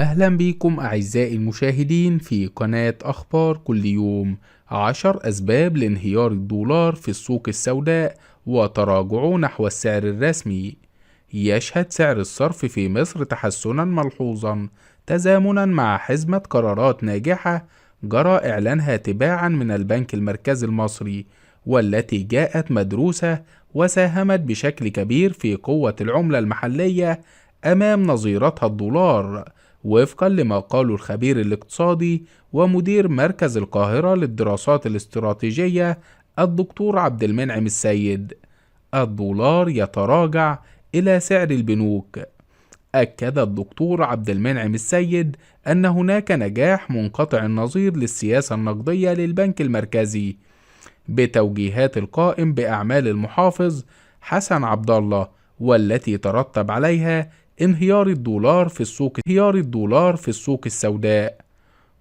أهلا بكم أعزائي المشاهدين في قناة أخبار كل يوم. 10 أسباب لانهيار الدولار في السوق السوداء وتراجعه نحو السعر الرسمي. يشهد سعر الصرف في مصر تحسنا ملحوظا تزامنا مع حزمة قرارات ناجحة جرى إعلانها تباعا من البنك المركزي المصري، والتي جاءت مدروسة وساهمت بشكل كبير في قوة العملة المحلية أمام نظيرتها الدولار، وفقا لما قاله الخبير الاقتصادي ومدير مركز القاهرة للدراسات الاستراتيجية الدكتور عبد المنعم السيد. الدولار يتراجع إلى سعر البنوك. أكد الدكتور عبد المنعم السيد أن هناك نجاح منقطع النظير للسياسة النقدية للبنك المركزي بتوجيهات القائم بأعمال المحافظ حسن عبد الله، والتي ترتب عليها انهيار الدولار في السوق السوداء،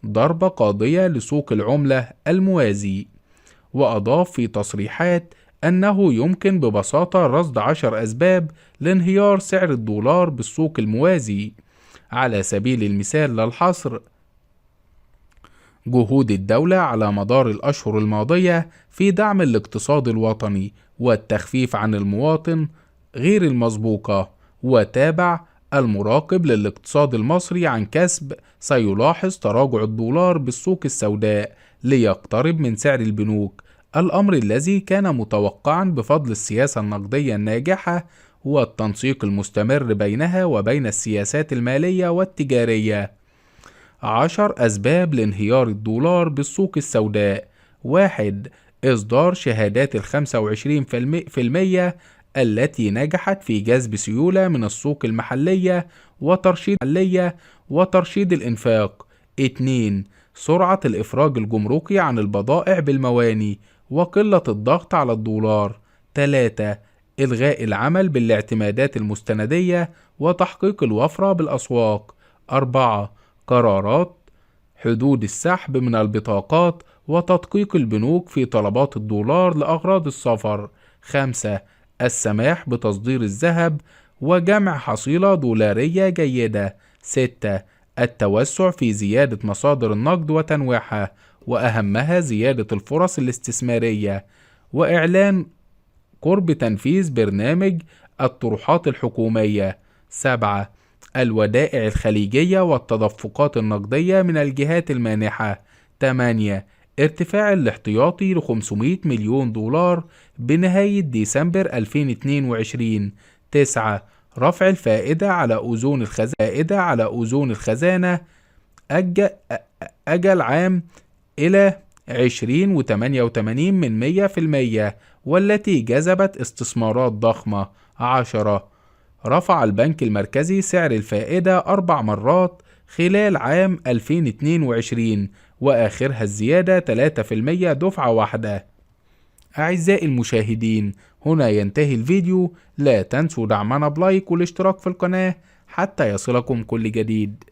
ضربة قاضية لسوق العملة الموازي. وأضاف في تصريحات أنه يمكن ببساطة رصد 10 أسباب لانهيار سعر الدولار بالسوق الموازي. على سبيل المثال لا الحصر، جهود الدولة على مدار الأشهر الماضية في دعم الاقتصاد الوطني والتخفيف عن المواطن غير المسبوقة. وتابع المراقب للاقتصاد المصري عن كسب سيلاحظ تراجع الدولار بالسوق السوداء ليقترب من سعر البنوك، الأمر الذي كان متوقعا بفضل السياسة النقدية الناجحة والتنسيق المستمر بينها وبين السياسات المالية والتجارية. 10 أسباب لانهيار الدولار بالسوق السوداء. 1. إصدار شهادات 25% التي نجحت في جذب سيولة من السوق وترشيد الإنفاق. 2. سرعة الإفراج الجمركي عن البضائع بالمواني وقلة الضغط على الدولار. 3. إلغاء العمل بالاعتمادات المستندية وتحقيق الوفرة بالأسواق. 4. قرارات حدود السحب من البطاقات وتدقيق البنوك في طلبات الدولار لأغراض السفر. 5. السماح بتصدير الذهب وجمع حصيلة دولارية جيدة. 6. التوسع في زيادة مصادر النقد وتنويعها، وأهمها زيادة الفرص الاستثمارية، وإعلان قرب تنفيذ برنامج الطروحات الحكومية. 7. الودائع الخليجية والتدفقات النقدية من الجهات المانحة. 8. ارتفاع الاحتياطي ل 500 مليون دولار بنهاية ديسمبر 2022. 9. رفع الفائدة على أذون الخزانة أجل عام إلى 20.88%، والتي جذبت استثمارات ضخمة. 10. رفع البنك المركزي سعر الفائدة 4 مرات خلال عام 2022، وآخرها الزيادة 3% دفعة واحدة. أعزائي المشاهدين، هنا ينتهي الفيديو. لا تنسوا دعمنا بلايك والاشتراك في القناة حتى يصلكم كل جديد.